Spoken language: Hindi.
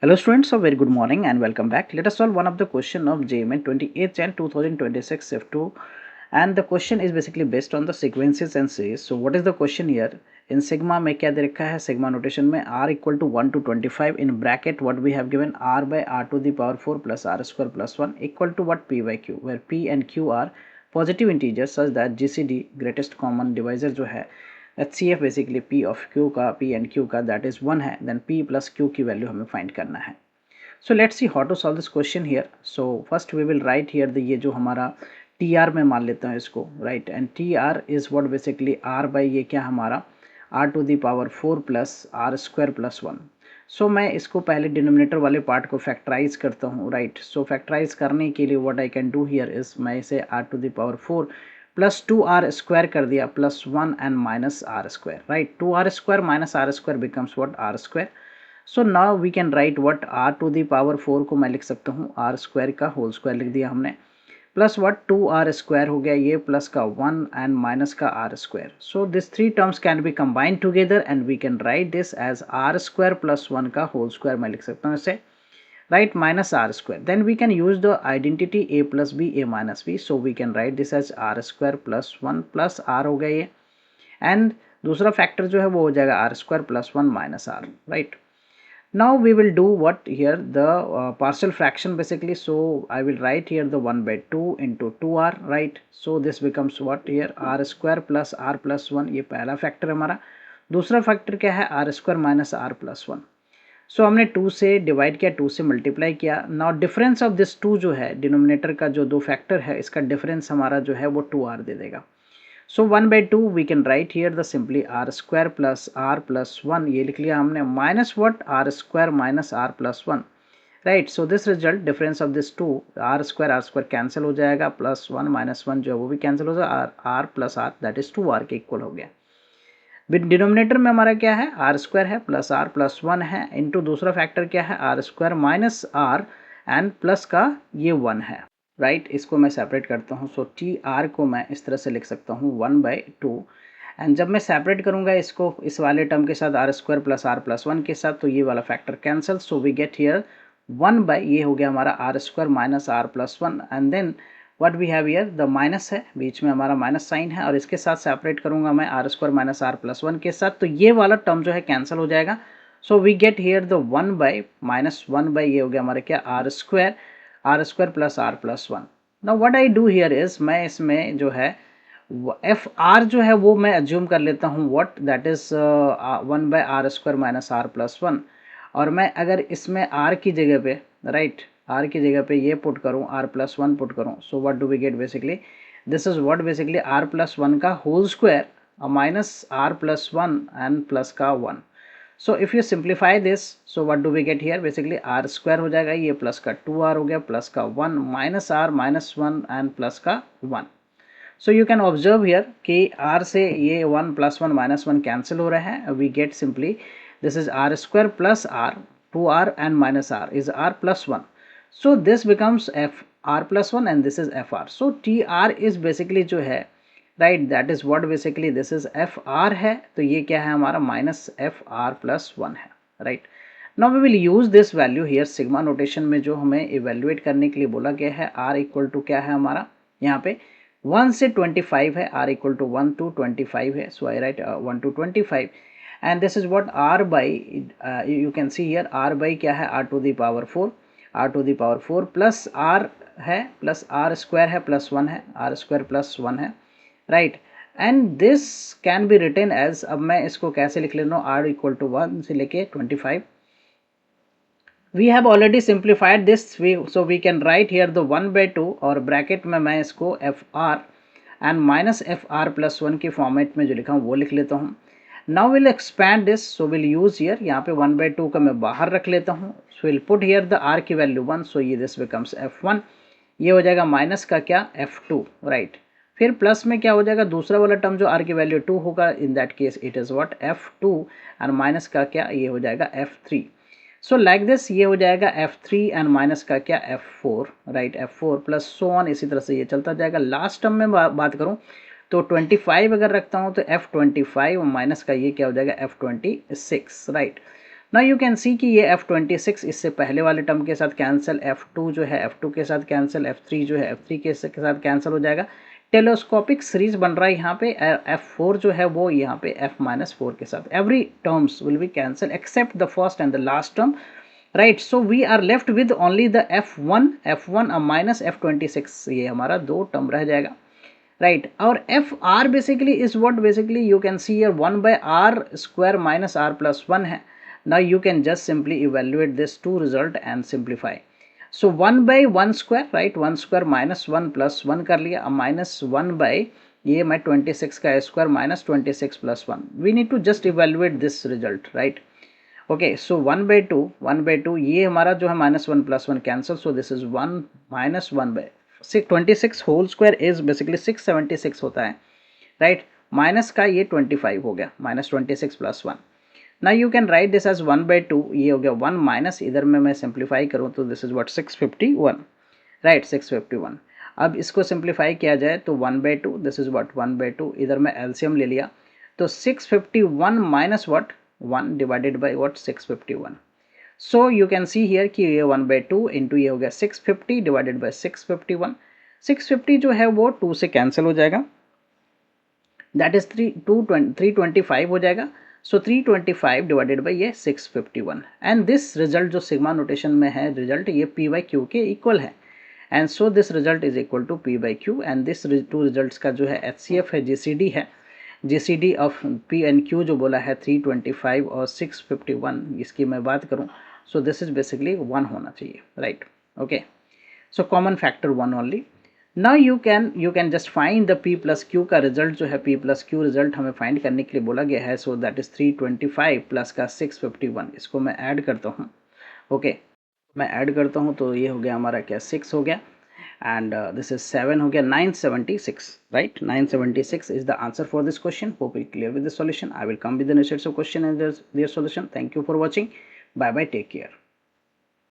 Hello students, a very good morning and welcome back. Let us solve one of the question of JMN 28th Jan 2026 F2, and the question is basically based on the sequences and series. So what is the question here? In sigma में क्या दे रखा है? Sigma notation में r equal to 1 to 25 in bracket what we have given r by r to the power 4 plus r square plus 1 equal to what? P by q, where p and q are positive integers such that GCD greatest common divisor जो है HCF basically P of Q का P एंड Q का दैट इज 1 है, देन P प्लस Q की वैल्यू हमें फाइंड करना है. So let's see how to solve this question here. So first we will write here the ये जो हमारा टी आर में मान लेता हूँ इसको, right, and t r is what basically r by ये क्या हमारा r to the power 4 plus r square plus 1. So मैं इसको पहले डिनोमिनेटर वाले पार्ट को फैक्टराइज करता हूँ, राइट. सो फैक्टराइज करने के लिए what I can do here is मैं इसे r to the power 4 plus 2r square कर दिया plus 1 and minus r square, right. 2r square minus r square becomes what r square. So now we can write what r to the power 4 को मैं लिख सकता हूँ आर स्क्वायर का होल स्क्वायर लिख दिया हमने, प्लस व्हाट 2r स्क्वायर हो गया ये प्लस का 1 एंड माइनस का r square. So this three terms can be combined together and we can write this as r square plus 1 का होल स्क्वायर मैं लिख सकता हूँ इसे, right, minus r square. Then we can use the identity a plus b a minus b, so we can write this as r square plus 1 plus r हो गया ये, and दूसरा फैक्टर जो है वो हो जाएगा r square plus 1 minus r, right. Now we will do what here the partial fraction basically, so I will write here the 1 by 2 into 2r, right. So this becomes what here r square plus r plus 1, ये पहला फैक्टर हमारा. दूसरा फैक्टर क्या है r square minus r plus 1. सो हमने 2 से डिवाइड किया, 2 से मल्टीप्लाई किया. नाउ डिफरेंस ऑफ दिस 2 जो है डिनोमिनेटर का जो दो फैक्टर है इसका डिफरेंस हमारा जो है वो 2r दे देगा. So 1 by 2 we can write here the simply r square plus r plus 1, ये लिख लिया हमने, minus what r square minus r plus 1, right. So this result difference of this 2 r square cancel हो जाएगा, प्लस 1 माइनस 1 जो है वो भी कैंसिल हो जाएगा, r plus r that is 2r के इक्वल हो गया. डिनोमिनेटर में हमारा क्या है आर स्क्वायर है प्लस आर प्लस 1 है, इंटू दूसरा फैक्टर क्या है r square minus r and plus का ये 1 है, राइट. इसको मैं सेपरेट करता हूँ. सो टी आर को मैं इस तरह से लिख सकता हूँ 1 बाई 2, एंड जब मैं सेपरेट करूँगा इसको इस वाले टर्म के साथ r square plus r plus 1 के साथ तो ये वाला factor cancel. So we get here 1 by ये हो गया हमारा r square minus r plus 1, and then what we have here the minus है, बीच में हमारा माइनस साइन है, और इसके साथ सेपरेट करूंगा मैं r square minus r plus 1 के साथ तो ये वाला टर्म जो है कैंसिल हो जाएगा. So we get here the 1 by minus 1 by ये हो गया हमारा क्या r square plus r plus 1. Now what I do here is मैं इसमें जो है एफ आर जो है वो मैं अज्यूम कर लेता हूँ what that is 1 by r square minus r plus 1, और मैं अगर इसमें आर की जगह पे, राइट, आर की जगह पे ये पुट करूँ आर प्लस 1 पुट करूँ, so what do we get basically this is what basically r plus 1 का whole square minus r plus 1 and plus का 1. So if you simplify this so what do we get here basically r square हो जाएगा ये प्लस का 2r हो गया प्लस का 1 minus r minus 1 and plus का 1. So you can observe here कि r से ये 1 प्लस 1 माइनस 1 कैंसिल हो रहा है. We get simply this is r square plus r, 2r and minus r is r plus 1. So this becomes f r plus 1 and this is fr. So tr is basically जो है, right, that is what basically this is fr है, तो ये क्या है हमारा minus fr plus 1 है, right. Now we will use this value here sigma notation में जो हमें evaluate करने के लिए बोला गया है r equal to क्या है हमारा यहाँ पे 1 से 25 है, r equal to 1 to 25 है, so I write 1 to 25. And this is what r by you can see here r by क्या है r to the power 4 plus r है plus r square है plus 1 है, r square plus 1 है, right. and this can be written as, अब मैं इसको कैसे लिख लेता हूँ r equal to 1 से लेके 25. we have already simplified this, so we can write here the 1 by 2 और ब्रैकेट में मैं इसको fr and minus fr plus 1 के फॉर्मेट में जो लिखा हूँ वो लिख लेता हूँ. Now we'll expand this, so we'll use here यहाँ पे 1 by 2 का मैं बाहर रख लेता हूँ. So we'll put here the r की वैल्यू 1, so ये this becomes f1, ये हो जाएगा माइनस का क्या f2, राइट. फिर प्लस में क्या हो जाएगा दूसरा वाला टर्म जो r की वैल्यू 2 होगा, in that case it is what f2 and minus का क्या ये हो जाएगा f3. सो लाइक दिस ये हो जाएगा f3 एंड माइनस का क्या f4, right, f4 plus so on, इसी तरह से ये चलता जाएगा. लास्ट टर्म में बात करूँ तो 25 अगर रखता हूँ तो f25 माइनस का ये क्या हो जाएगा f26, राइट. ना यू कैन सी कि ये F26 इससे पहले वाले टर्म के साथ कैंसिल, F2 जो है F2 के साथ कैंसिल, F3 जो है F3 के साथ कैंसिल हो जाएगा। टेलोस्कोपिक सीरीज बन रहा है यहाँ पे, F4 जो है वो यहाँ पे F-4 के साथ, every terms will be cancel except the first and the last term, right. So we are left with only the F1 minus F26, ये हमारा दो टर्म रह जाएगा, राइट। और F r basically is what, basically you can see here 1/r² minus r+1 है। Now you can just simply evaluate this two result and simplify. So 1/1², right, 1² minus 1 plus 1 कर लिया, माइनस 1 ये मैं 26 का square minus 26 plus 1, we need to just evaluate this result, right. Okay, so 1/2 ये हमारा जो है minus 1 plus 1 cancel, so this is 1 minus 1/26 whole square is basically 676 होता है, राइट। माइनस का ये 25 हो गया, माइनस 26 प्लस 1। ना you can write this as 1/2, ये हो गया 1 माइनस, इधर में मैं सिंप्लीफाई करूँ तो दिस इज व्हाट 651, राइट, 651। अब इसको सिंप्लीफाई किया जाए तो 1/2, दिस इज व्हाट 1/2, इधर मैं एलसीएम ले लिया तो 651 minus what 1 divided by what 651। So you can see here कि ये 1/2 इंटू ये हो गया 650 डिवाइडेड बाई 651। 650 जो है वो 2 से कैंसिल हो जाएगा, दैट इज 325 हो जाएगा। सो 325 डिवाइडेड बाई ये 651, एंड दिस रिजल्ट जो सिग्मा नोटेशन में है रिजल्ट, ये P/Q के इक्वल है, and so this result is equal to P/Q, and this two results का जो है HCF है, GCD है, GCD of P and Q जो बोला है 325 और 651, इसकी मैं बात करूं, सो दिस इज बेसिकली 1 होना चाहिए, right. Okay, so common factor 1 only. Now you can just find the P+Q का रिजल्ट जो है, P+Q रिजल्ट हमें फाइंड करने के लिए बोला गया है, सो दैट इज 325 प्लस का 651, इसको मैं ऐड करता हूँ। ओके, मैं ऐड करता हूँ तो ये हो गया हमारा क्या 6 हो गया, and this is 7 हो गया, 976, right, 976 is the answer for this question. Hope you clear with the solution. I will come with the next set of question and their solution. Thank you for watching. Bye bye, take care.